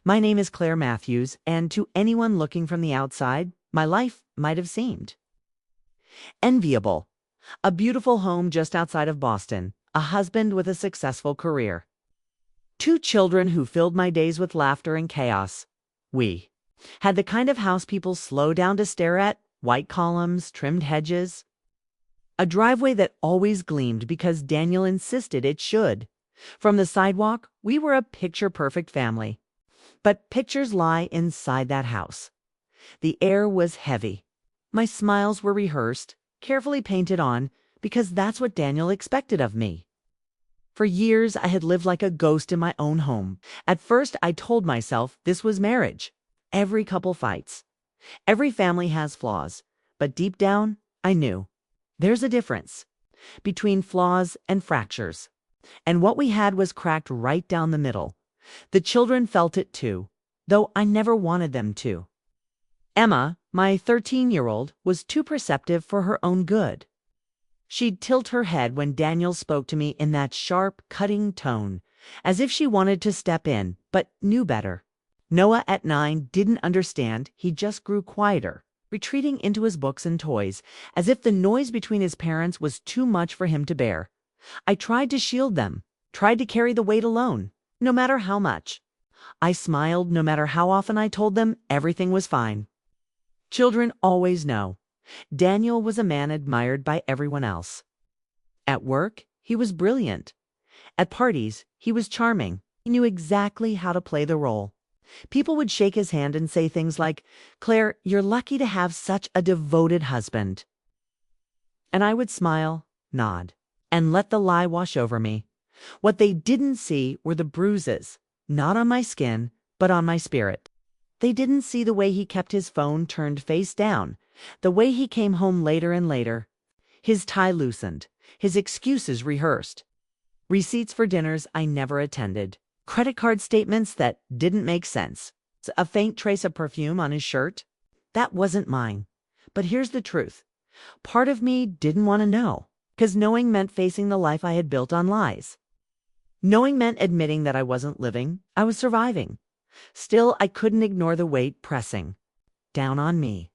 My name is Claire Matthews, and to anyone looking from the outside, my life might have seemed enviable. A beautiful home just outside of Boston, a husband with a successful career, two children who filled my days with laughter and chaos. We had the kind of house people slow down to stare at, white columns, trimmed hedges, a driveway that always gleamed because Daniel insisted it should. From the sidewalk, we were a picture-perfect family. But pictures lie inside that house. The air was heavy. My smiles were rehearsed, carefully painted on, because that's what Daniel expected of me. For years, I had lived like a ghost in my own home. At first, I told myself this was marriage. Every couple fights. Every family has flaws. But deep down, I knew. There's a difference between flaws and fractures. And what we had was cracked right down the middle. The children felt it too, though I never wanted them to. Emma, my 13-year-old, was too perceptive for her own good. She'd tilt her head when Daniel spoke to me in that sharp, cutting tone, as if she wanted to step in, but knew better. Noah, at 9, didn't understand. He just grew quieter, retreating into his books and toys, as if the noise between his parents was too much for him to bear. I tried to shield them, tried to carry the weight alone, no matter how much. I smiled no matter how often I told them everything was fine. Children always know. Daniel was a man admired by everyone else. At work, he was brilliant. At parties, he was charming. He knew exactly how to play the role. People would shake his hand and say things like, "Claire, you're lucky to have such a devoted husband." And I would smile, nod, and let the lie wash over me. What they didn't see were the bruises, not on my skin, but on my spirit. They didn't see the way he kept his phone turned face down, the way he came home later and later, his tie loosened, his excuses rehearsed, receipts for dinners I never attended, credit card statements that didn't make sense, a faint trace of perfume on his shirt. That wasn't mine. But here's the truth. Part of me didn't want to know, because knowing meant facing the life I had built on lies. Knowing meant admitting that I wasn't living, I was surviving. Still, I couldn't ignore the weight pressing down on me.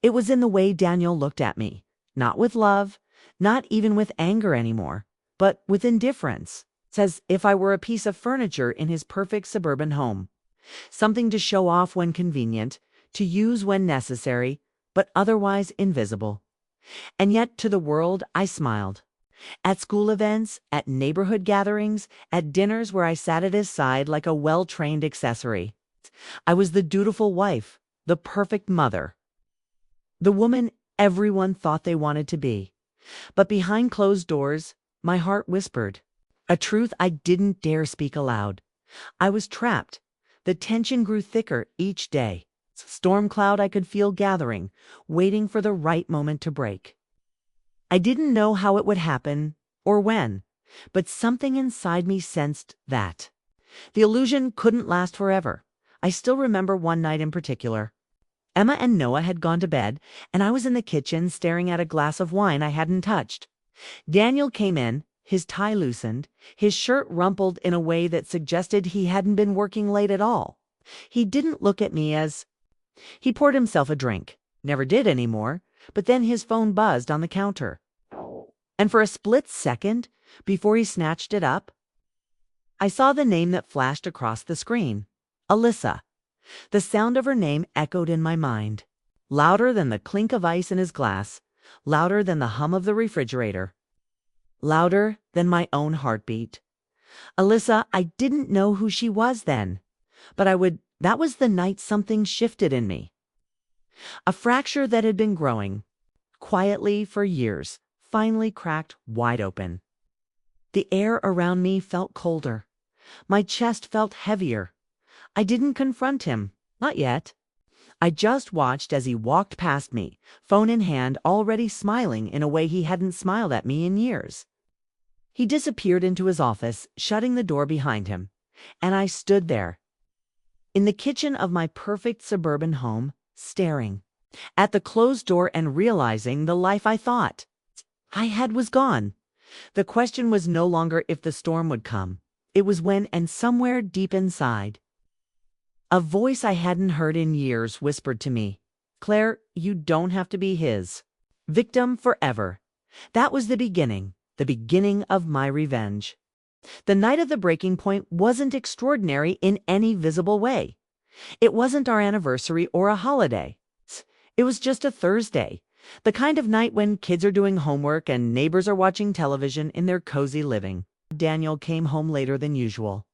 It was in the way Daniel looked at me, not with love, not even with anger anymore, but with indifference, as if I were a piece of furniture in his perfect suburban home. Something to show off when convenient, to use when necessary, but otherwise invisible. And yet to the world I smiled. At school events, at neighborhood gatherings, at dinners where I sat at his side like a well-trained accessory. I was the dutiful wife, the perfect mother, the woman everyone thought they wanted to be. But behind closed doors, my heart whispered, a truth I didn't dare speak aloud. I was trapped. The tension grew thicker each day. Storm cloud I could feel gathering, waiting for the right moment to break. I didn't know how it would happen or when, but something inside me sensed that. The illusion couldn't last forever. I still remember one night in particular. Emma and Noah had gone to bed, and I was in the kitchen staring at a glass of wine I hadn't touched. Daniel came in, his tie loosened, his shirt rumpled in a way that suggested he hadn't been working late at all. He didn't look at me as... He poured himself a drink. Never did anymore. But then his phone buzzed on the counter. And for a split second, before he snatched it up, I saw the name that flashed across the screen. Alyssa. The sound of her name echoed in my mind, louder than the clink of ice in his glass, louder than the hum of the refrigerator, louder than my own heartbeat. Alyssa, I didn't know who she was then, but that was the night something shifted in me. A fracture that had been growing, quietly for years, finally cracked wide open. The air around me felt colder. My chest felt heavier. I didn't confront him, not yet. I just watched as he walked past me, phone in hand, already smiling in a way he hadn't smiled at me in years. He disappeared into his office, shutting the door behind him, and I stood there, in the kitchen of my perfect suburban home, staring at the closed door and realizing the life I thought I had was gone. The question was no longer if the storm would come. It was when, and somewhere deep inside, A voice I hadn't heard in years whispered to me, "Claire, you don't have to be his victim forever." That was the beginning of my revenge. The night of the breaking point wasn't extraordinary in any visible way. It wasn't our anniversary or a holiday. It was just a Thursday, the kind of night when kids are doing homework and neighbors are watching television in their cozy living. Daniel came home later than usual.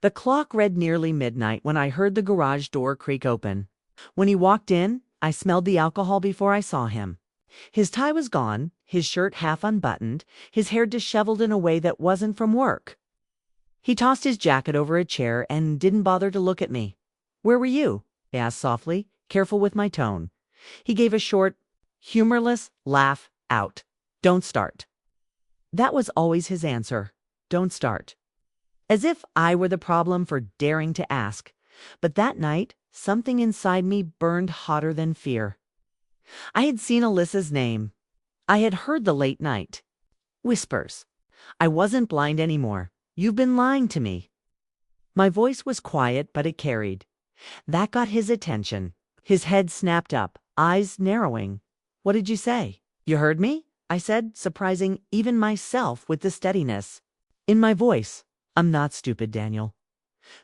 The clock read nearly midnight when I heard the garage door creak open. When he walked in, I smelled the alcohol before I saw him. His tie was gone, his shirt half unbuttoned, his hair disheveled in a way that wasn't from work. He tossed his jacket over a chair and didn't bother to look at me. "Where were you?" I asked softly, careful with my tone. He gave a short, humorless laugh out. "Don't start." That was always his answer. Don't start. As if I were the problem for daring to ask. But that night, something inside me burned hotter than fear. I had seen Alyssa's name. I had heard the late night whispers. I wasn't blind anymore. "You've been lying to me." My voice was quiet, but it carried. That got his attention. His head snapped up, eyes narrowing. "What did you say?" "You heard me?" I said, surprising even myself with the steadiness in my voice. "I'm not stupid, Daniel.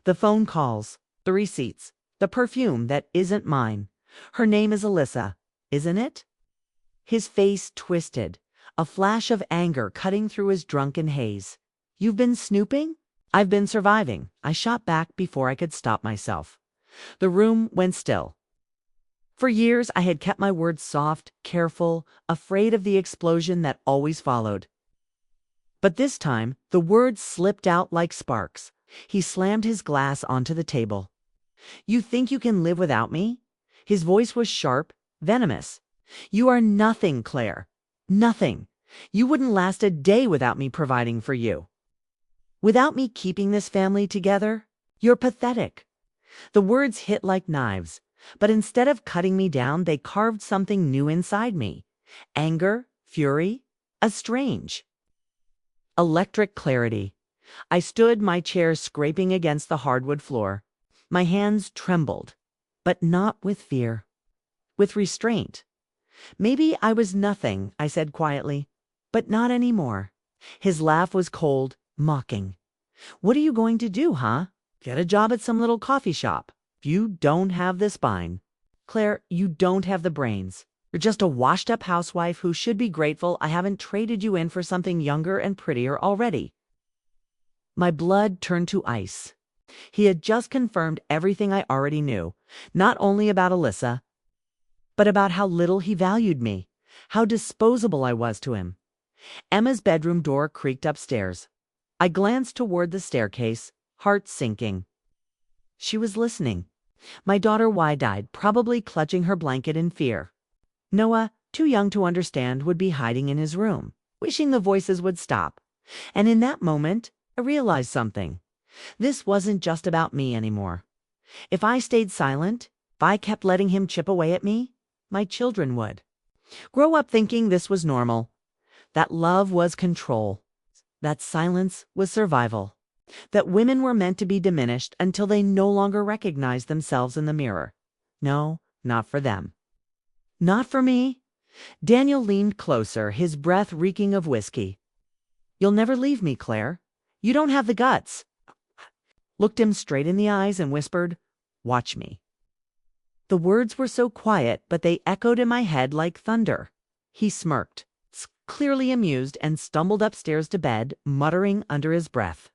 The phone calls, the receipts, the perfume that isn't mine. Her name is Alyssa, isn't it?" His face twisted, a flash of anger cutting through his drunken haze. "You've been snooping?" "I've been surviving," I shot back before I could stop myself. The room went still. For years I had kept my words soft, careful, afraid of the explosion that always followed. But this time, the words slipped out like sparks. He slammed his glass onto the table. "You think you can live without me?" His voice was sharp, venomous. "You are nothing, Claire. Nothing. You wouldn't last a day without me providing for you. Without me keeping this family together? You're pathetic." The words hit like knives, but instead of cutting me down, they carved something new inside me. Anger, fury, estranged. Electric clarity. I stood, my chair scraping against the hardwood floor. My hands trembled, but not with fear, with restraint. "Maybe I was nothing," I said quietly, "but not anymore." His laugh was cold, mocking. "What are you going to do, huh? Get a job at some little coffee shop? You don't have the spine. Claire, you don't have the brains. You're just a washed-up housewife who should be grateful I haven't traded you in for something younger and prettier already." My blood turned to ice. He had just confirmed everything I already knew, not only about Alyssa, but about how little he valued me, how disposable I was to him. Emma's bedroom door creaked upstairs. I glanced toward the staircase, heart sinking. She was listening. My daughter wide-eyed, probably clutching her blanket in fear. Noah, too young to understand, would be hiding in his room, wishing the voices would stop. And in that moment, I realized something. This wasn't just about me anymore. If I stayed silent, if I kept letting him chip away at me, my children would grow up thinking this was normal, that love was control, that silence was survival, that women were meant to be diminished until they no longer recognized themselves in the mirror. No, not for them. Not for me. Daniel leaned closer, his breath reeking of whiskey. "You'll never leave me, Claire. You don't have the guts." Looked him straight in the eyes and whispered, "Watch me." The words were so quiet, but they echoed in my head like thunder. He smirked, clearly amused, and stumbled upstairs to bed, muttering under his breath.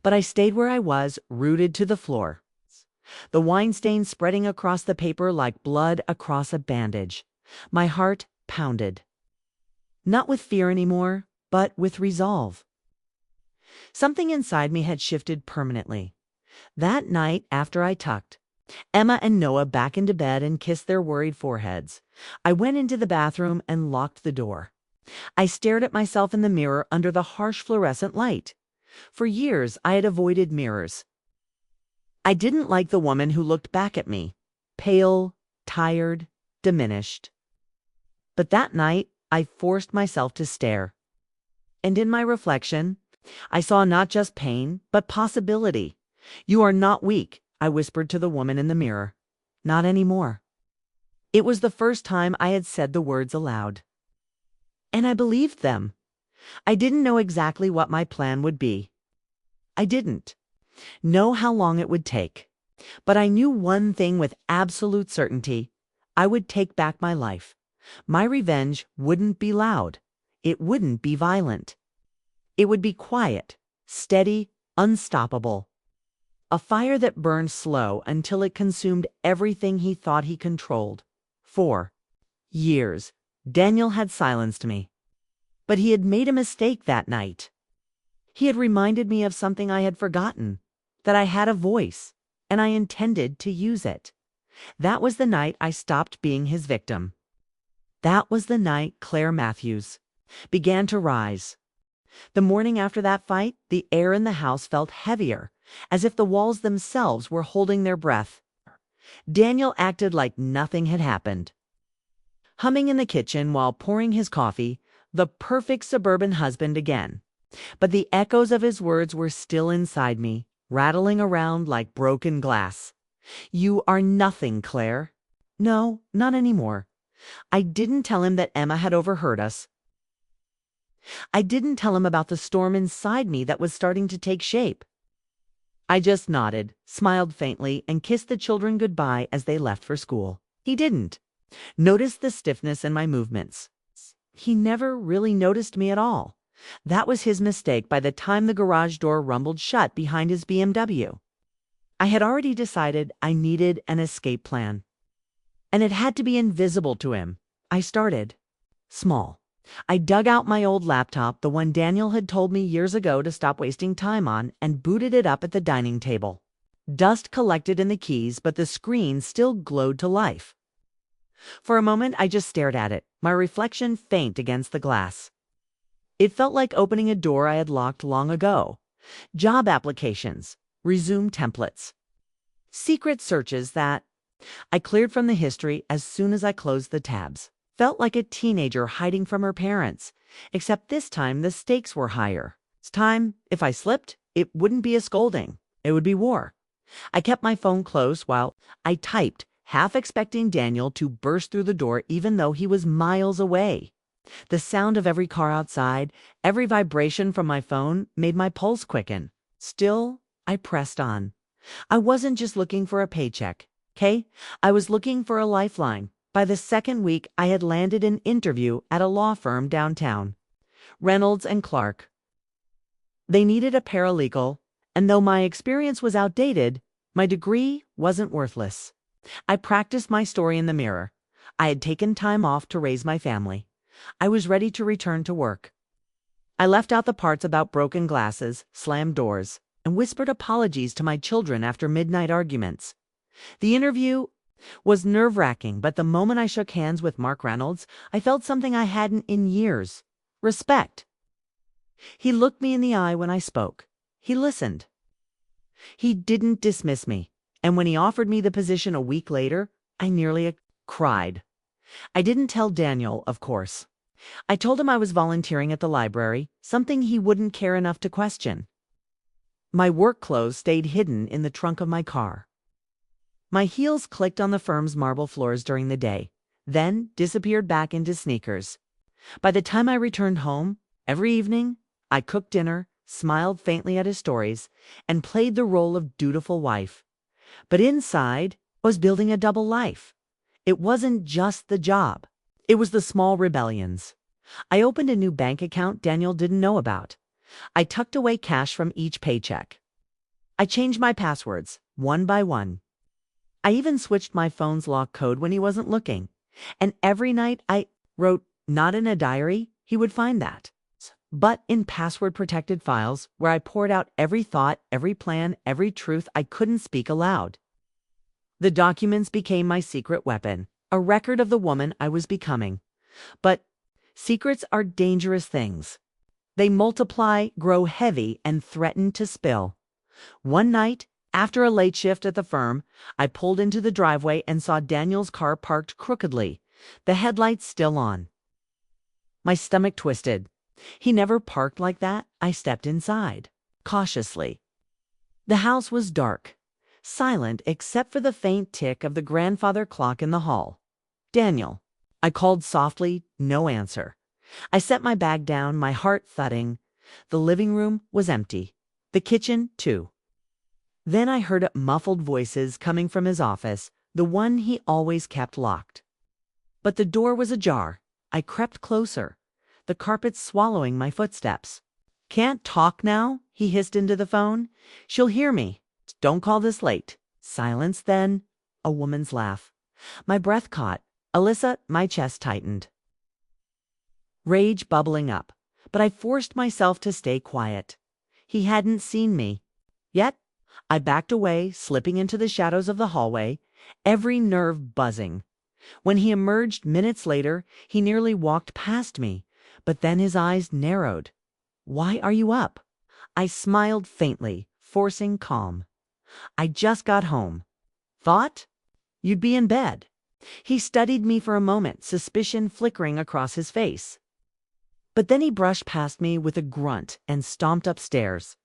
But I stayed where I was, rooted to the floor. The wine stain spreading across the paper like blood across a bandage. My heart pounded. Not with fear anymore, but with resolve. Something inside me had shifted permanently. That night, after I tucked Emma and Noah back into bed and kissed their worried foreheads, I went into the bathroom and locked the door. I stared at myself in the mirror under the harsh fluorescent light. For years, I had avoided mirrors. I didn't like the woman who looked back at me, pale, tired, diminished. But that night, I forced myself to stare. And in my reflection, I saw not just pain, but possibility. You are not weak. I whispered to the woman in the mirror. Not anymore. It was the first time I had said the words aloud. And I believed them. I didn't know exactly what my plan would be. I didn't know how long it would take. But I knew one thing with absolute certainty. I would take back my life. My revenge wouldn't be loud. It wouldn't be violent. It would be quiet, steady, unstoppable. A fire that burned slow until it consumed everything he thought he controlled. For years, Daniel had silenced me. But he had made a mistake that night. He had reminded me of something I had forgotten, that I had a voice, and I intended to use it. That was the night I stopped being his victim. That was the night Claire Matthews began to rise. The morning after that fight, the air in the house felt heavier, as if the walls themselves were holding their breath. Daniel acted like nothing had happened. Humming in the kitchen while pouring his coffee, the perfect suburban husband again. But the echoes of his words were still inside me, rattling around like broken glass. You are nothing, Claire. No, not anymore. I didn't tell him that Emma had overheard us. I didn't tell him about the storm inside me that was starting to take shape. I just nodded, smiled faintly, and kissed the children goodbye as they left for school. He didn't notice the stiffness in my movements. He never really noticed me at all. That was his mistake by the time the garage door rumbled shut behind his BMW. I had already decided I needed an escape plan. And it had to be invisible to him. I started small. I dug out my old laptop, the one Daniel had told me years ago to stop wasting time on, and booted it up at the dining table. Dust collected in the keys, but the screen still glowed to life. For a moment, I just stared at it, my reflection faint against the glass. It felt like opening a door I had locked long ago. Job applications, resume templates, secret searches that I cleared from the history as soon as I closed the tabs. Felt like a teenager hiding from her parents, except this time the stakes were higher. This time, if I slipped, it wouldn't be a scolding. It would be war. I kept my phone close while I typed, half expecting Daniel to burst through the door even though he was miles away. The sound of every car outside, every vibration from my phone made my pulse quicken. Still, I pressed on. I wasn't just looking for a paycheck, okay? I was looking for a lifeline. By the second week, I had landed an interview at a law firm downtown, Reynolds and Clark. They needed a paralegal, and though my experience was outdated, my degree wasn't worthless. I practiced my story in the mirror. I had taken time off to raise my family. I was ready to return to work. I left out the parts about broken glasses, slammed doors, and whispered apologies to my children after midnight arguments. The interview was nerve-wracking, but the moment I shook hands with Mark Reynolds, I felt something I hadn't in years. Respect. He looked me in the eye when I spoke. He listened. He didn't dismiss me, and when he offered me the position a week later, I nearly cried. I didn't tell Daniel, of course. I told him I was volunteering at the library, something he wouldn't care enough to question. My work clothes stayed hidden in the trunk of my car. My heels clicked on the firm's marble floors during the day, then disappeared back into sneakers. By the time I returned home, every evening, I cooked dinner, smiled faintly at his stories, and played the role of dutiful wife. But inside, I was building a double life. It wasn't just the job. It was the small rebellions. I opened a new bank account Daniel didn't know about. I tucked away cash from each paycheck. I changed my passwords, one by one. I even switched my phone's lock code when he wasn't looking. And every night I wrote, not in a diary, he would find that, but in password-protected files where I poured out every thought, every plan, every truth I couldn't speak aloud. The documents became my secret weapon, a record of the woman I was becoming. But secrets are dangerous things. They multiply, grow heavy, and threaten to spill. One night, after a late shift at the firm, I pulled into the driveway and saw Daniel's car parked crookedly, the headlights still on. My stomach twisted. He never parked like that. I stepped inside, cautiously. The house was dark. silent except for the faint tick of the grandfather clock in the hall. "Daniel." I called softly, no answer. I set my bag down, my heart thudding. The living room was empty. The kitchen, too. Then I heard muffled voices coming from his office, the one he always kept locked. But the door was ajar. I crept closer, the carpet swallowing my footsteps. "Can't talk now?" he hissed into the phone. "She'll hear me. Don't call this late." Silence, then a woman's laugh. My breath caught. "Alyssa," my chest tightened. Rage bubbling up, but I forced myself to stay quiet. He hadn't seen me. Yet, I backed away, slipping into the shadows of the hallway, every nerve buzzing. When he emerged minutes later, he nearly walked past me, but then his eyes narrowed. "Why are you up?" I smiled faintly, forcing calm. "I just got home." "Thought you'd be in bed." He studied me for a moment, suspicion flickering across his face. But then he brushed past me with a grunt and stomped upstairs.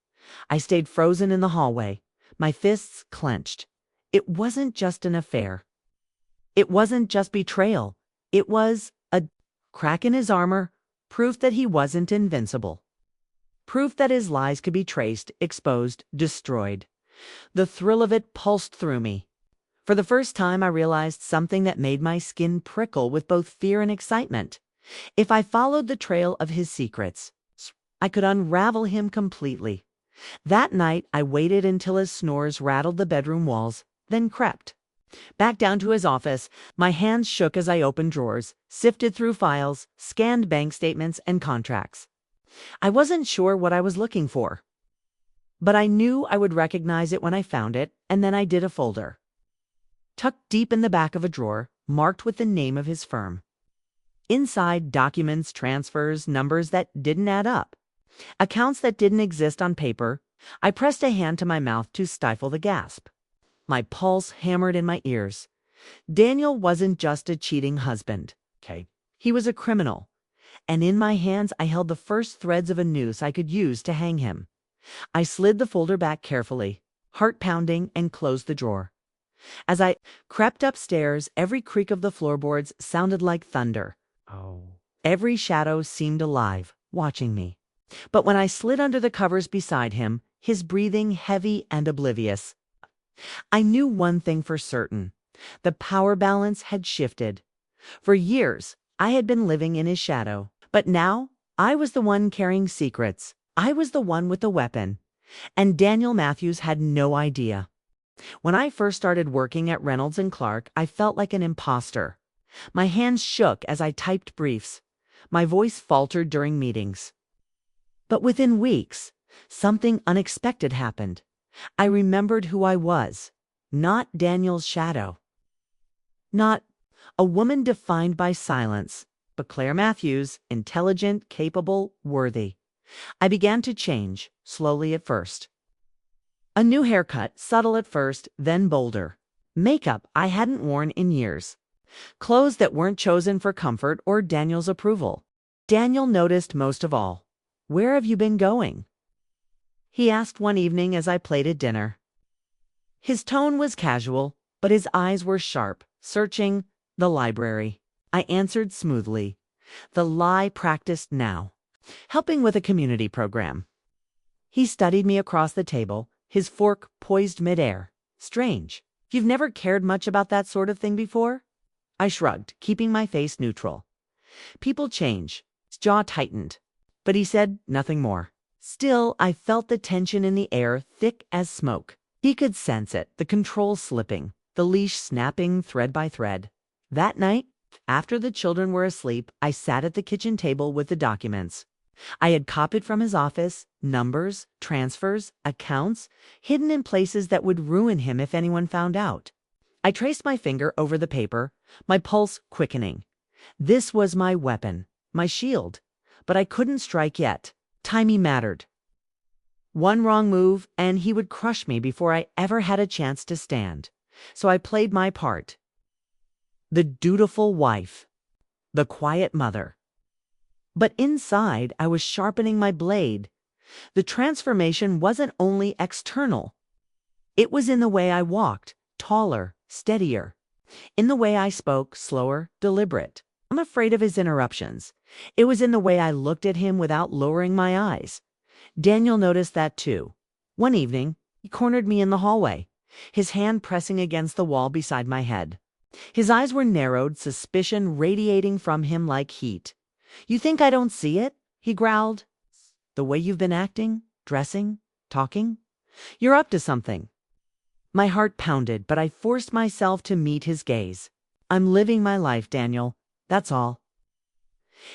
I stayed frozen in the hallway, my fists clenched. It wasn't just an affair. It wasn't just betrayal. It was a crack in his armor, proof that he wasn't invincible. Proof that his lies could be traced, exposed, destroyed. The thrill of it pulsed through me. For the first time, I realized something that made my skin prickle with both fear and excitement. If I followed the trail of his secrets, I could unravel him completely. That night, I waited until his snores rattled the bedroom walls, then crept back down to his office. My hands shook as I opened drawers, sifted through files, scanned bank statements and contracts. I wasn't sure what I was looking for, but I knew I would recognize it when I found it, and then I did a folder. Tucked deep in the back of a drawer, marked with the name of his firm. Inside, documents, transfers, numbers that didn't add up. Accounts that didn't exist on paper. I pressed a hand to my mouth to stifle the gasp. My pulse hammered in my ears. Daniel wasn't just a cheating husband. He was a criminal. And in my hands I held the first threads of a noose I could use to hang him. I slid the folder back carefully, heart pounding, and closed the drawer. As I crept upstairs, every creak of the floorboards sounded like thunder. Every shadow seemed alive, watching me. But when I slid under the covers beside him, his breathing heavy and oblivious, I knew one thing for certain. The power balance had shifted. For years, I had been living in his shadow. But now, I was the one carrying secrets. I was the one with the weapon. And Daniel Matthews had no idea. When I first started working at Reynolds and Clark, I felt like an imposter. My hands shook as I typed briefs. My voice faltered during meetings. But within weeks, something unexpected happened. I remembered who I was. Not Daniel's shadow. Not a woman defined by silence, but Claire Matthews, intelligent, capable, worthy. I began to change, slowly at first. A new haircut, subtle at first, then bolder. Makeup I hadn't worn in years. Clothes that weren't chosen for comfort or Daniel's approval. Daniel noticed most of all. "Where have you been going?" he asked one evening as I plated dinner. His tone was casual, but his eyes were sharp, searching. "The library." I answered smoothly. The lie practiced now. "Helping with a community program." He studied me across the table, his fork poised midair. "Strange. You've never cared much about that sort of thing before?" I shrugged, keeping my face neutral. "People change." His jaw tightened, but he said nothing more. Still, I felt the tension in the air, thick as smoke. He could sense it, the control slipping, the leash snapping thread by thread. That night, after the children were asleep, I sat at the kitchen table with the documents. I had copied from his office, numbers, transfers, accounts, hidden in places that would ruin him if anyone found out. I traced my finger over the paper, my pulse quickening. This was my weapon, my shield. But I couldn't strike yet. Timing mattered. One wrong move, and he would crush me before I ever had a chance to stand. So I played my part. The dutiful wife. The quiet mother. But inside, I was sharpening my blade. The transformation wasn't only external. It was in the way I walked, taller, steadier. In the way I spoke, slower, deliberate. I'm afraid of his interruptions. It was in the way I looked at him without lowering my eyes. Daniel noticed that too. One evening, he cornered me in the hallway, his hand pressing against the wall beside my head. His eyes were narrowed, suspicion radiating from him like heat. "You think I don't see it?" he growled. "The way you've been acting, dressing, talking? You're up to something." My heart pounded, but I forced myself to meet his gaze. "I'm living my life, Daniel. That's all."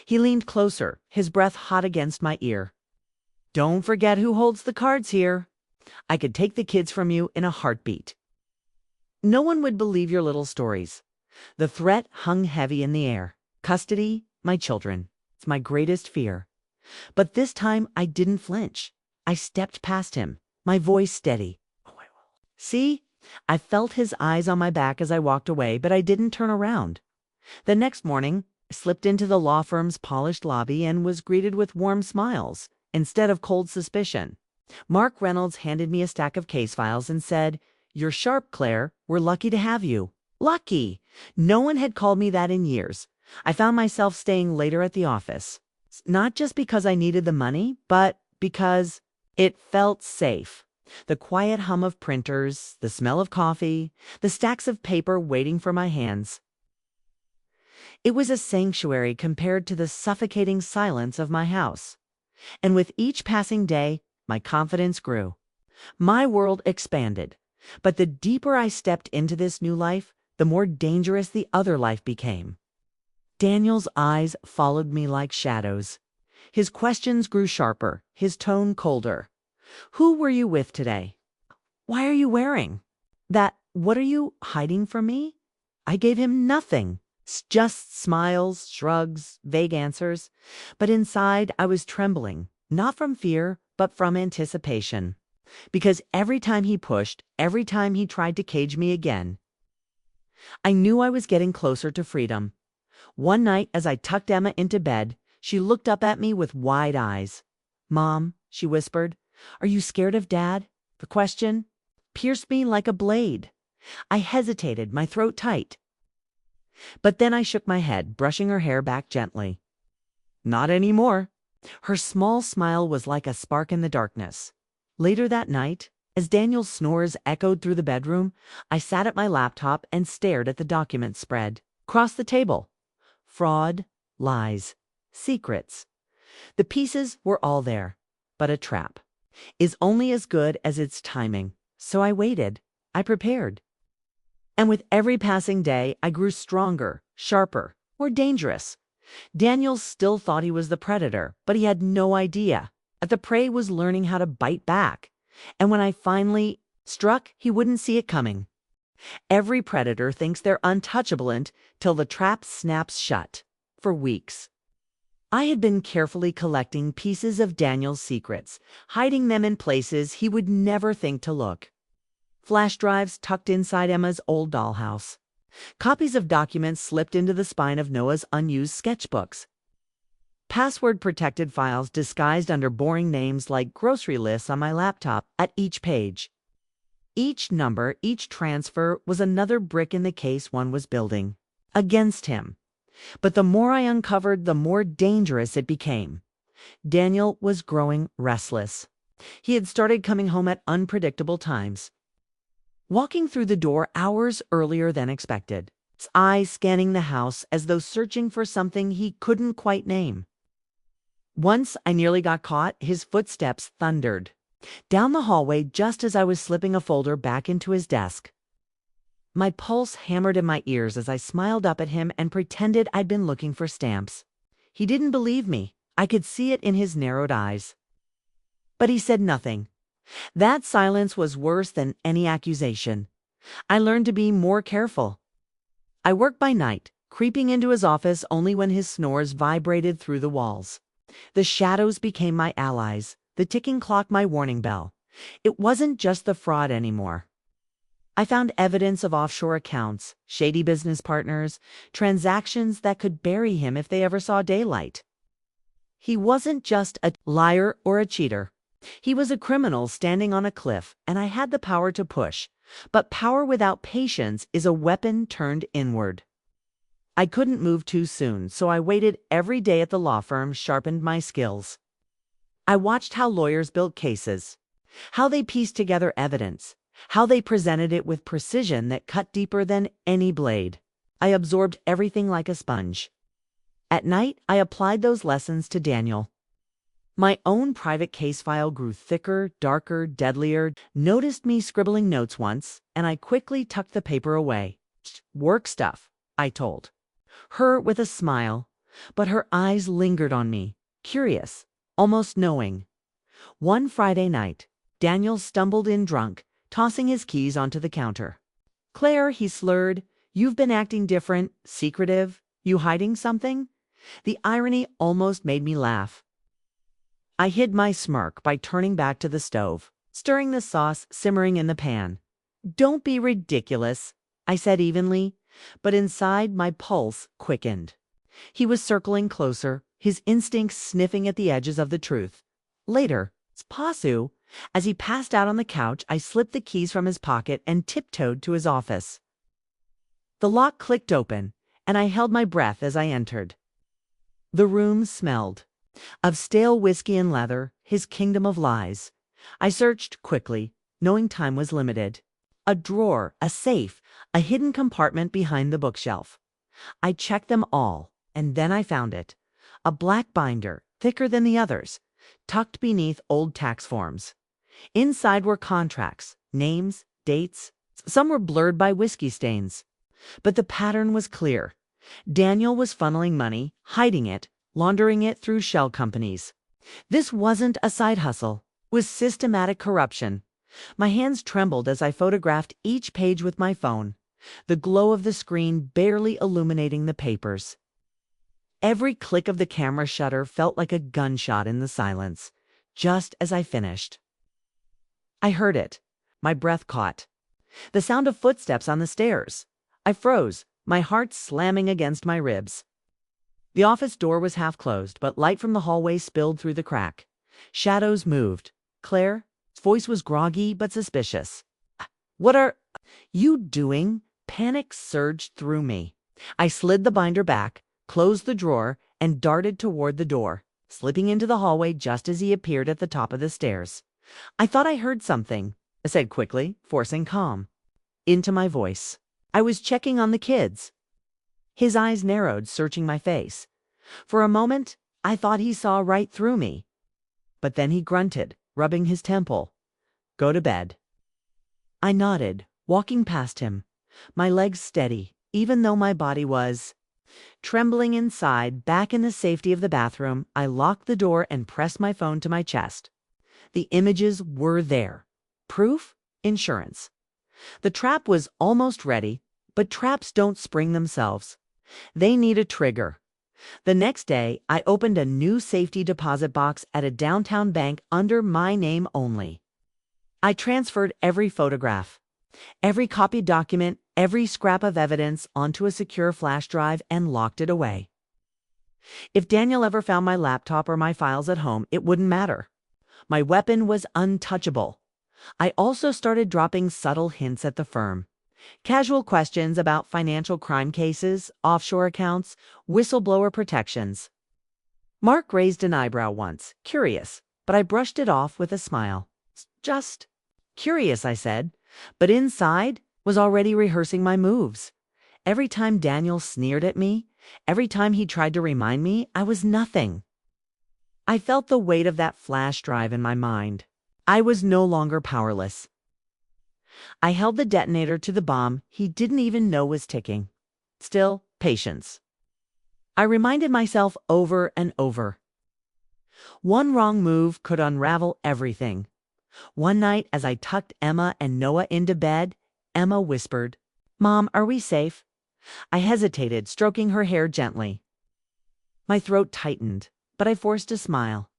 He leaned closer, his breath hot against my ear. "Don't forget who holds the cards here. I could take the kids from you in a heartbeat. No one would believe your little stories." The threat hung heavy in the air. Custody, my children. It's my greatest fear. But this time I didn't flinch. I stepped past him, my voice steady. "See?" I felt his eyes on my back as I walked away, but I didn't turn around. The next morning, I slipped into the law firm's polished lobby and was greeted with warm smiles instead of cold suspicion. Mark Reynolds handed me a stack of case files and said, "You're sharp, Claire. We're lucky to have you." Lucky! No one had called me that in years. I found myself staying later at the office. Not just because I needed the money, but because it felt safe. The quiet hum of printers, the smell of coffee, the stacks of paper waiting for my hands. It was a sanctuary compared to the suffocating silence of my house. And with each passing day, my confidence grew. My world expanded. But the deeper I stepped into this new life, the more dangerous the other life became. Daniel's eyes followed me like shadows. His questions grew sharper, his tone colder. "Who were you with today? Why are you wearing that? What are you hiding from me?" I gave him nothing. Just smiles, shrugs, vague answers. But inside I was trembling, not from fear, but from anticipation. Because every time he pushed, every time he tried to cage me again, I knew I was getting closer to freedom. One night, as I tucked Emma into bed, she looked up at me with wide eyes. "Mom," she whispered, "are you scared of Dad?" The question pierced me like a blade. I hesitated, my throat tight. But then I shook my head, brushing her hair back gently. "Not anymore." Her small smile was like a spark in the darkness. Later that night, as Daniel's snores echoed through the bedroom, I sat at my laptop and stared at the document spread. Across the table. Fraud, lies, secrets. The pieces were all there, but a trap is only as good as its timing. So I waited. I prepared. And with every passing day, I grew stronger, sharper, more dangerous. Daniel still thought he was the predator, but he had no idea that the prey was learning how to bite back. And when I finally struck, he wouldn't see it coming. Every predator thinks they're untouchable until the trap snaps shut. For weeks, I had been carefully collecting pieces of Daniel's secrets, hiding them in places he would never think to look. Flash drives tucked inside Emma's old dollhouse. Copies of documents slipped into the spine of Noah's unused sketchbooks. Password-protected files disguised under boring names like grocery lists on my laptop at each page. Each number, each transfer was another brick in the case one was building. Against him. But the more I uncovered, the more dangerous it became. Daniel was growing restless. He had started coming home at unpredictable times. Walking through the door hours earlier than expected, his eyes scanning the house as though searching for something he couldn't quite name. Once I nearly got caught, his footsteps thundered down the hallway just as I was slipping a folder back into his desk. My pulse hammered in my ears as I smiled up at him and pretended I'd been looking for stamps. He didn't believe me. I could see it in his narrowed eyes. But he said nothing. That silence was worse than any accusation. I learned to be more careful. I worked by night, creeping into his office only when his snores vibrated through the walls. The shadows became my allies, the ticking clock my warning bell. It wasn't just the fraud anymore. I found evidence of offshore accounts, shady business partners, transactions that could bury him if they ever saw daylight. He wasn't just a liar or a cheater. He was a criminal standing on a cliff, and I had the power to push. But power without patience is a weapon turned inward. I couldn't move too soon, so I waited every day at the law firm, sharpened my skills. I watched how lawyers built cases, how they pieced together evidence, how they presented it with precision that cut deeper than any blade. I absorbed everything like a sponge. At night, I applied those lessons to Daniel. My own private case file grew thicker, darker, deadlier. Noticed me scribbling notes once, and I quickly tucked the paper away. Work stuff, I told her with a smile, but her eyes lingered on me, curious, almost knowing. One Friday night, Daniel stumbled in drunk, tossing his keys onto the counter. "Claire," he slurred, "you've been acting different, secretive. You hiding something?" The irony almost made me laugh. I hid my smirk by turning back to the stove, stirring the sauce simmering in the pan. "Don't be ridiculous," I said evenly, but inside my pulse quickened. He was circling closer, his instincts sniffing at the edges of the truth. Later, Spasu, as he passed out on the couch, I slipped the keys from his pocket and tiptoed to his office. The lock clicked open, and I held my breath as I entered. The room smelled of stale whiskey and leather, his kingdom of lies. I searched quickly, knowing time was limited. A drawer, a safe, a hidden compartment behind the bookshelf. I checked them all, and then I found it. A black binder, thicker than the others, tucked beneath old tax forms. Inside were contracts, names, dates. Some were blurred by whiskey stains. But the pattern was clear. Daniel was funneling money, hiding it, laundering it through shell companies. This wasn't a side hustle. It was systematic corruption. My hands trembled as I photographed each page with my phone, the glow of the screen barely illuminating the papers. Every click of the camera shutter felt like a gunshot in the silence, just as I finished. I heard it. My breath caught. The sound of footsteps on the stairs. I froze, my heart slamming against my ribs. The office door was half closed, but light from the hallway spilled through the crack. Shadows moved. "Claire?" His voice was groggy but suspicious. "What are you doing?" Panic surged through me. I slid the binder back, closed the drawer, and darted toward the door, slipping into the hallway just as he appeared at the top of the stairs. "I thought I heard something," I said quickly, forcing calm into my voice. "I was checking on the kids." His eyes narrowed, searching my face. For a moment, I thought he saw right through me. But then he grunted, rubbing his temple. "Go to bed." I nodded, walking past him, my legs steady, even though my body was trembling inside. Back in the safety of the bathroom, I locked the door and pressed my phone to my chest. The images were there. Proof? Insurance. The trap was almost ready, but traps don't spring themselves. They need a trigger. The next day, I opened a new safety deposit box at a downtown bank under my name only. I transferred every photograph, every copied document, every scrap of evidence onto a secure flash drive and locked it away. If Daniel ever found my laptop or my files at home, it wouldn't matter. My weapon was untouchable. I also started dropping subtle hints at the firm. Casual questions about financial crime cases, offshore accounts, whistleblower protections. Mark raised an eyebrow once, curious, but I brushed it off with a smile. "Just curious," I said, but inside was already rehearsing my moves. Every time Daniel sneered at me, every time he tried to remind me I was nothing. I felt the weight of that flash drive in my mind. I was no longer powerless. I held the detonator to the bomb he didn't even know was ticking. Still, patience. I reminded myself over and over. One wrong move could unravel everything. One night, as I tucked Emma and Noah into bed, Emma whispered, "Mom, are we safe?" I hesitated, stroking her hair gently. My throat tightened, but I forced a smile.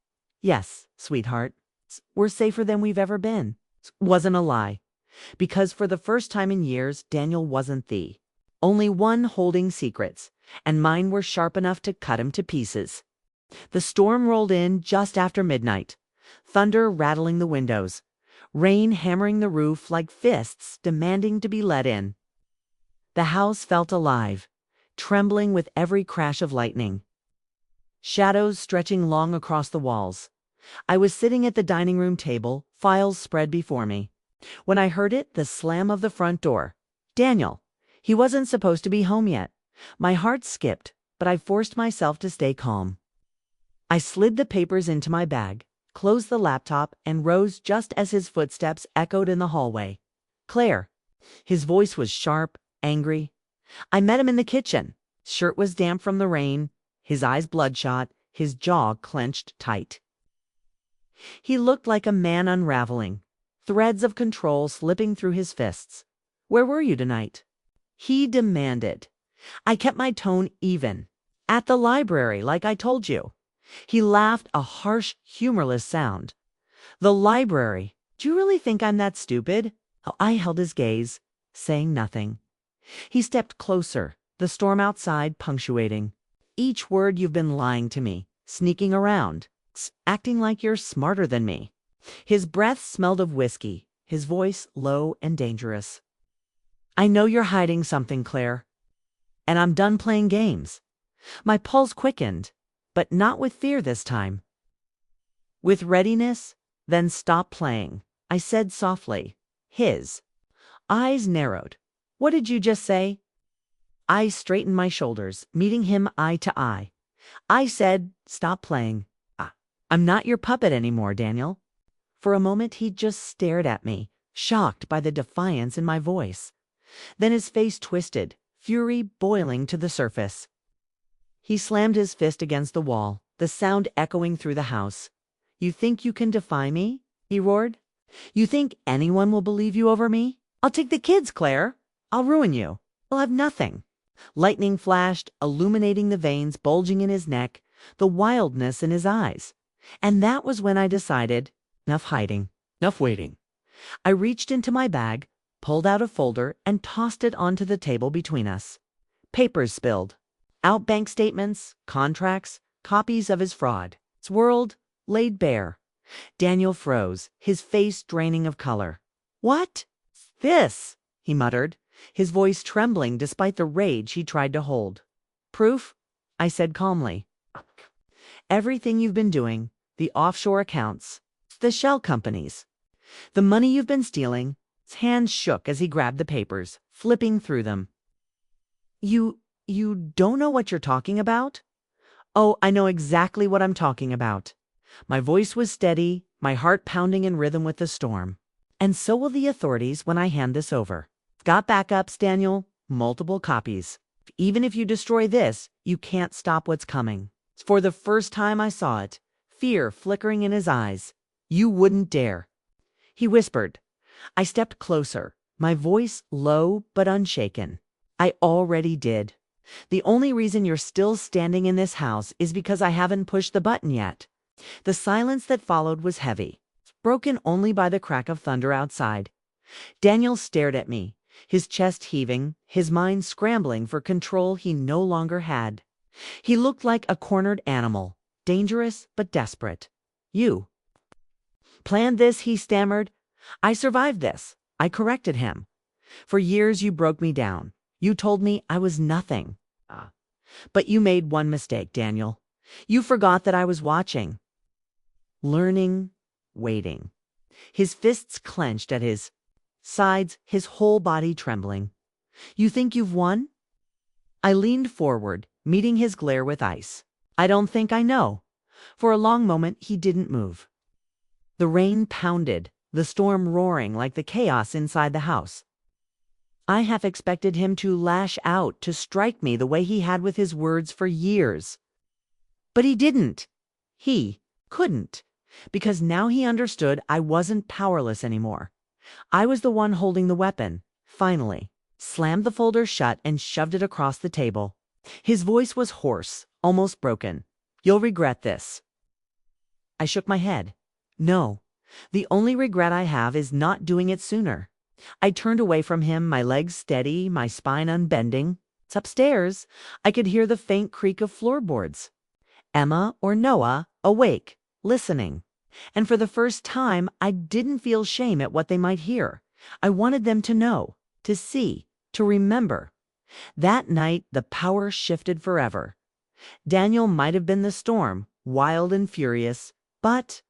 "Yes, sweetheart, we're safer than we've ever been." It wasn't a lie. Because for the first time in years, Daniel wasn't the only one holding secrets, and mine were sharp enough to cut him to pieces. The storm rolled in just after midnight. Thunder rattling the windows. Rain hammering the roof like fists demanding to be let in. The house felt alive, trembling with every crash of lightning. Shadows stretching long across the walls. I was sitting at the dining room table, files spread before me, when I heard the slam of the front door. Daniel. He wasn't supposed to be home yet. My heart skipped, but I forced myself to stay calm. I slid the papers into my bag, closed the laptop, and rose just as his footsteps echoed in the hallway. Claire. His voice was sharp, angry. I met him in the kitchen. Shirt was damp from the rain, his eyes bloodshot, his jaw clenched tight. He looked like a man unraveling, threads of control slipping through his fists. Where were you tonight? He demanded. I kept my tone even. At the library, like I told you. He laughed, a harsh, humorless sound. The library. Do you really think I'm that stupid? Oh, I held his gaze, saying nothing. He stepped closer, the storm outside punctuating. Each word you've been lying to me, sneaking around, acting like you're smarter than me. His breath smelled of whiskey, his voice low and dangerous. I know you're hiding something, Claire. And I'm done playing games. My pulse quickened, but not with fear this time. With readiness, then stop playing, I said softly. His eyes narrowed. What did you just say? I straightened my shoulders, meeting him eye to eye. I said, stop playing. I'm not your puppet anymore, Daniel. For a moment he just stared at me, shocked by the defiance in my voice. Then his face twisted, fury boiling to the surface. He slammed his fist against the wall, the sound echoing through the house. You think you can defy me? He roared. You think anyone will believe you over me? I'll take the kids, Claire. I'll ruin you. I'll have nothing. Lightning flashed, illuminating the veins bulging in his neck, the wildness in his eyes. And that was when I decided, enough hiding, enough waiting. I reached into my bag, pulled out a folder, and tossed it onto the table between us. Papers spilled. Out bank statements, contracts, copies of his fraud. Swirled, laid bare. Daniel froze, his face draining of color. What? This, he muttered, his voice trembling despite the rage he tried to hold. Proof? I said calmly. Everything you've been doing, the offshore accounts, the shell companies, the money you've been stealing. His hands shook as he grabbed the papers, flipping through them. You don't know what you're talking about? Oh, I know exactly what I'm talking about. My voice was steady, my heart pounding in rhythm with the storm. And so will the authorities when I hand this over. Got backups, Daniel? Multiple copies. Even if you destroy this, you can't stop what's coming. For the first time I saw it, fear flickering in his eyes. You wouldn't dare. He whispered. I stepped closer, my voice low but unshaken. I already did. The only reason you're still standing in this house is because I haven't pushed the button yet. The silence that followed was heavy, broken only by the crack of thunder outside. Daniel stared at me, his chest heaving, his mind scrambling for control he no longer had. He looked like a cornered animal, dangerous but desperate. You planned this, he stammered. I survived this. I corrected him. For years you broke me down. You told me I was nothing. But you made one mistake, Daniel. You forgot that I was watching. Learning, waiting. His fists clenched at his sides, his whole body trembling. You think you've won? I leaned forward, meeting his glare with ice. I don't think I know. For a long moment he didn't move. The rain pounded, the storm roaring like the chaos inside the house. I half expected him to lash out, to strike me the way he had with his words for years. But he didn't. He couldn't. Because now he understood I wasn't powerless anymore. I was the one holding the weapon, finally. Slammed the folder shut and shoved it across the table. His voice was hoarse, almost broken. You'll regret this. I shook my head. No. The only regret I have is not doing it sooner. I turned away from him, my legs steady, my spine unbending. It's upstairs. I could hear the faint creak of floorboards. Emma or Noah, awake, listening. And for the first time, I didn't feel shame at what they might hear. I wanted them to know, to see, to remember. That night, the power shifted forever. Daniel might have been the storm, wild and furious, but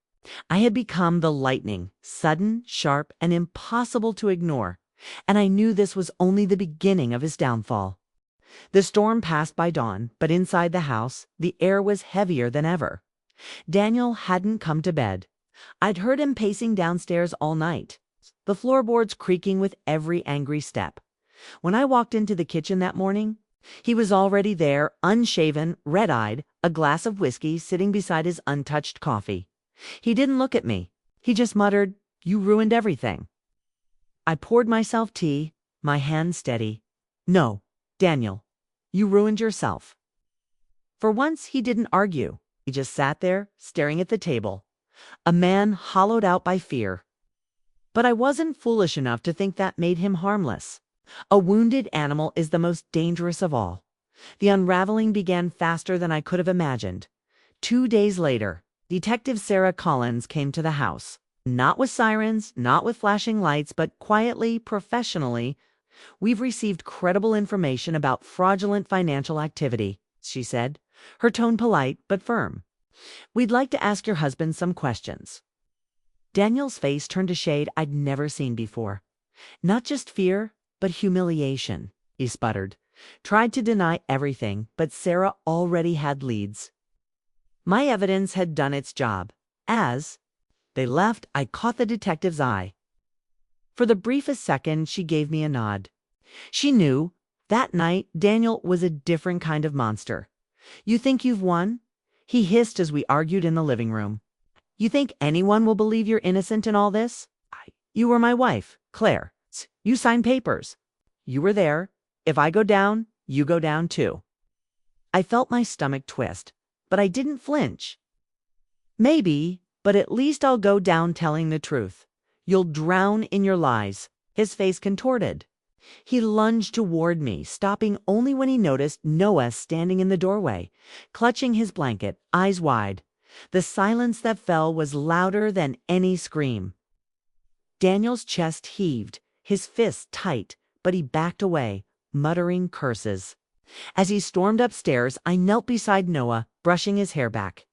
I had become the lightning, sudden, sharp, and impossible to ignore. And I knew this was only the beginning of his downfall. The storm passed by dawn, but inside the house, the air was heavier than ever. Daniel hadn't come to bed. I'd heard him pacing downstairs all night, the floorboards creaking with every angry step. When I walked into the kitchen that morning, he was already there, unshaven, red-eyed, a glass of whiskey sitting beside his untouched coffee. He didn't look at me. He just muttered, "You ruined everything." I poured myself tea, my hand steady. "No, Daniel, you ruined yourself." For once, he didn't argue. He just sat there, staring at the table, a man hollowed out by fear. But I wasn't foolish enough to think that made him harmless. A wounded animal is the most dangerous of all. The unraveling began faster than I could have imagined. 2 days later, Detective Sarah Collins came to the house. Not with sirens, not with flashing lights, but quietly, professionally. "We've received credible information about fraudulent financial activity," she said, her tone polite but firm. "We'd like to ask your husband some questions." Daniel's face turned a shade I'd never seen before. Not just fear, but humiliation, he sputtered. Tried to deny everything, but Sarah already had leads. My evidence had done its job. As they left, I caught the detective's eye. For the briefest second, she gave me a nod. She knew that night Daniel was a different kind of monster. "You think you've won?" he hissed as we argued in the living room. "You think anyone will believe you're innocent in all this? You were my wife, Claire. You signed papers. You were there. If I go down, you go down too." I felt my stomach twist, but I didn't flinch. "Maybe, but at least I'll go down telling the truth. You'll drown in your lies." His face contorted. He lunged toward me, stopping only when he noticed Noah standing in the doorway, clutching his blanket, eyes wide. The silence that fell was louder than any scream. Daniel's chest heaved, his fists tight, but he backed away, muttering curses. As he stormed upstairs, I knelt beside Noah, brushing his hair back.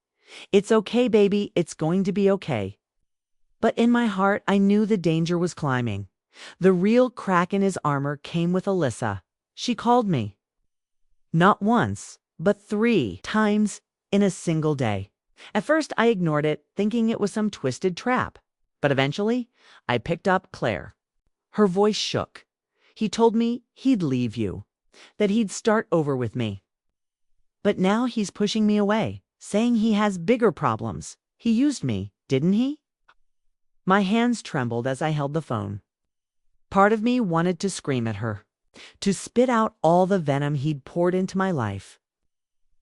"It's okay, baby, it's going to be okay." But in my heart, I knew the danger was climbing. The real crack in his armor came with Alyssa. She called me. Not once, but 3 times in a single day. At first, I ignored it, thinking it was some twisted trap. But eventually, I picked up Claire. Her voice shook. "He told me he'd leave you, that he'd start over with me. But now he's pushing me away, saying he has bigger problems. He used me, didn't he?" My hands trembled as I held the phone. Part of me wanted to scream at her, to spit out all the venom he'd poured into my life.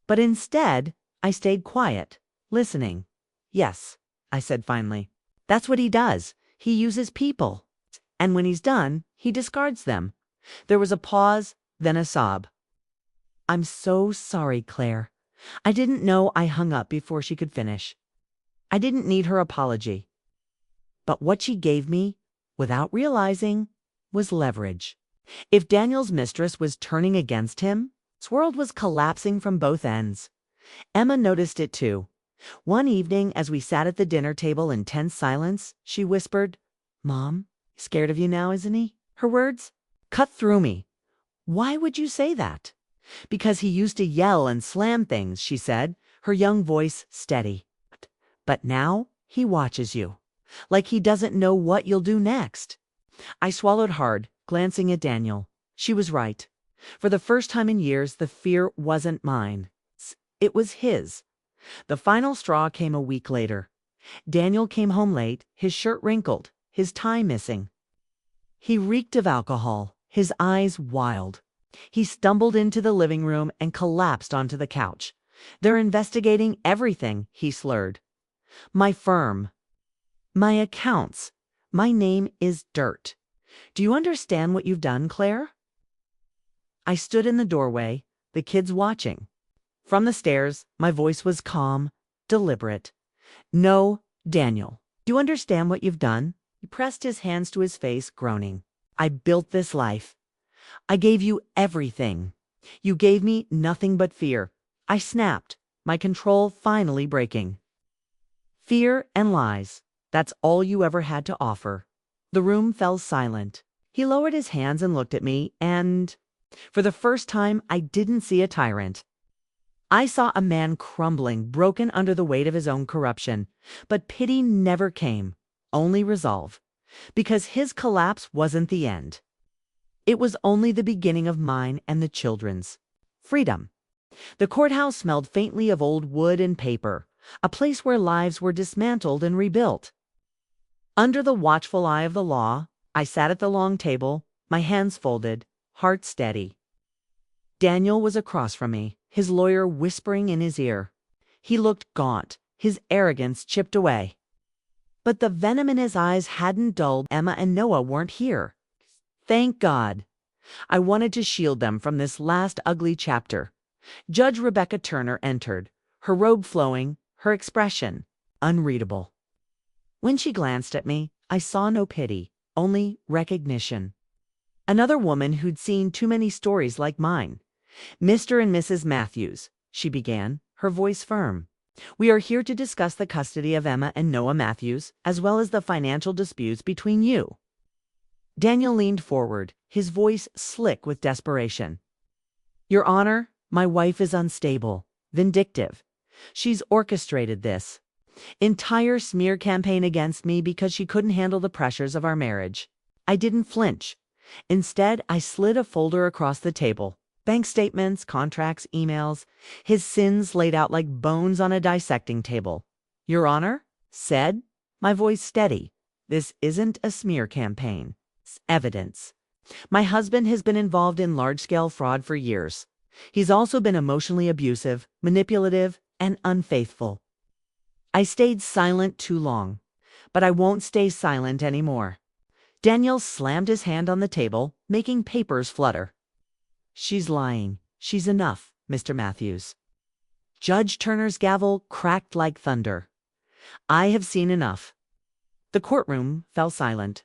But instead, I stayed quiet, listening. "Yes," I said finally. "That's what he does. He uses people. And when he's done, he discards them." There was a pause, then a sob. "I'm so sorry, Claire. I didn't know." I hung up before she could finish. I didn't need her apology. But what she gave me, without realizing, was leverage. If Daniel's mistress was turning against him, his world was collapsing from both ends. Emma noticed it too. One evening, as we sat at the dinner table in tense silence, she whispered, "Mom, he's scared of you now, isn't he?" Her words cut through me. "Why would you say that?" "Because he used to yell and slam things," she said, her young voice steady. "But now he watches you, like he doesn't know what you'll do next." I swallowed hard, glancing at Daniel. She was right. For the first time in years, the fear wasn't mine. It was his. The final straw came a week later. Daniel came home late, his shirt wrinkled, his tie missing. He reeked of alcohol, his eyes wild. He stumbled into the living room and collapsed onto the couch. "They're investigating everything," he slurred. "My firm. My accounts. My name is dirt. Do you understand what you've done, Claire?" I stood in the doorway, the kids watching. From the stairs, my voice was calm, deliberate. "No, Daniel, do you understand what you've done? He pressed his hands to his face, groaning. I built this life. I gave you everything. You gave me nothing but fear. I snapped, my control finally breaking. Fear and lies. That's all you ever had to offer. The room fell silent. He lowered his hands and looked at me, and for the first time, I didn't see a tyrant. I saw a man crumbling, broken under the weight of his own corruption. But pity never came, only resolve. Because his collapse wasn't the end. It was only the beginning of mine and the children's. Freedom. The courthouse smelled faintly of old wood and paper, a place where lives were dismantled and rebuilt. Under the watchful eye of the law, I sat at the long table, my hands folded, heart steady. Daniel was across from me, his lawyer whispering in his ear. He looked gaunt, his arrogance chipped away. But the venom in his eyes hadn't dulled. Emma and Noah weren't here. Thank God. I wanted to shield them from this last ugly chapter. Judge Rebecca Turner entered, her robe flowing, her expression unreadable. When she glanced at me, I saw no pity, only recognition. Another woman who'd seen too many stories like mine. Mr. and Mrs. Matthews, she began, her voice firm. We are here to discuss the custody of Emma and Noah Matthews, as well as the financial disputes between you. Daniel leaned forward, his voice slick with desperation. Your Honor, my wife is unstable, vindictive. She's orchestrated this entire smear campaign against me because she couldn't handle the pressures of our marriage. I didn't flinch. Instead, I slid a folder across the table. Bank statements, contracts, emails, his sins laid out like bones on a dissecting table. Your Honor, said, my voice steady, this isn't a smear campaign. It's evidence. My husband has been involved in large-scale fraud for years. He's also been emotionally abusive, manipulative, and unfaithful. I stayed silent too long, but I won't stay silent anymore. Daniel slammed his hand on the table, making papers flutter. She's lying. She's enough, Mr. Matthews. Judge Turner's gavel cracked like thunder. I have seen enough. The courtroom fell silent.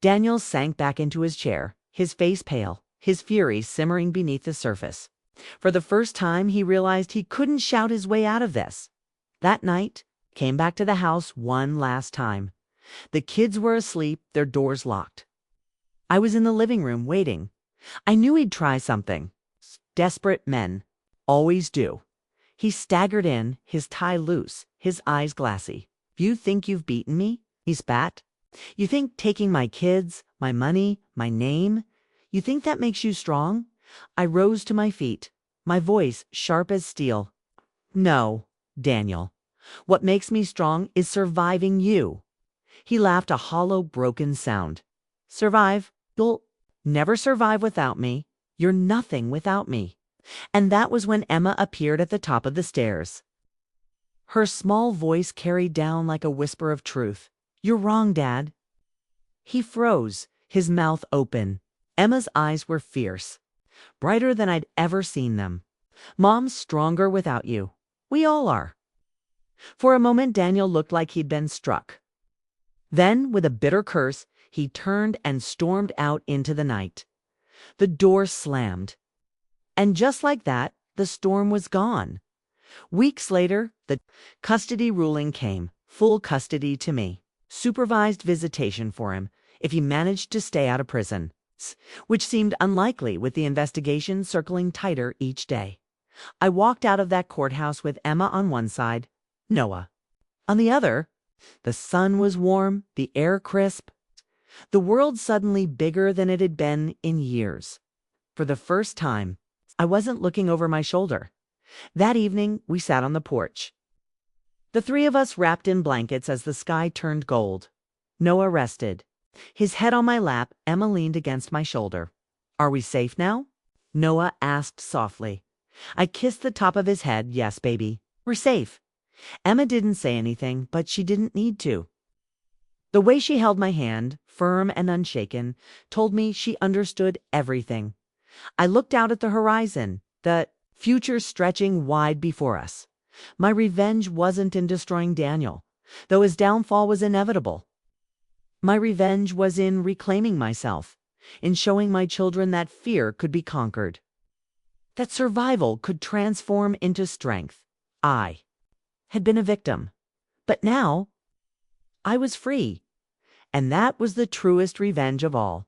Daniel sank back into his chair, his face pale, his fury simmering beneath the surface. For the first time, he realized he couldn't shout his way out of this. That night, came back to the house one last time. The kids were asleep, their doors locked. I was in the living room waiting. I knew he'd try something. Desperate men always do. He staggered in, his tie loose, his eyes glassy. You think you've beaten me? He spat. You think taking my kids, my money, my name, you think that makes you strong? I rose to my feet, my voice sharp as steel. No, Daniel. What makes me strong is surviving you. He laughed a hollow, broken sound. Survive? You'll never survive without me. You're nothing without me. And that was when Emma appeared at the top of the stairs. Her small voice carried down like a whisper of truth. You're wrong, Dad. He froze, his mouth open. Emma's eyes were fierce, brighter than I'd ever seen them. Mom's stronger without you. We all are. For a moment, Daniel looked like he'd been struck. Then, with a bitter curse, he turned and stormed out into the night. The door slammed. And just like that, the storm was gone. Weeks later, the custody ruling came, full custody to me. Supervised visitation for him, if he managed to stay out of prison, which seemed unlikely with the investigation circling tighter each day. I walked out of that courthouse with Emma on one side, Noah on the other. The sun was warm, the air crisp. The world suddenly bigger than it had been in years. For the first time, I wasn't looking over my shoulder. That evening, we sat on the porch. The three of us wrapped in blankets as the sky turned gold. Noah rested. His head on my lap, Emma leaned against my shoulder. Are we safe now? Noah asked softly. I kissed the top of his head. Yes, baby. We're safe. Emma didn't say anything, but she didn't need to. The way she held my hand, firm and unshaken, told me she understood everything. I looked out at the horizon, the future stretching wide before us. My revenge wasn't in destroying Daniel, though his downfall was inevitable. My revenge was in reclaiming myself, in showing my children that fear could be conquered, that survival could transform into strength. I had been a victim, but now I was free, and that was the truest revenge of all.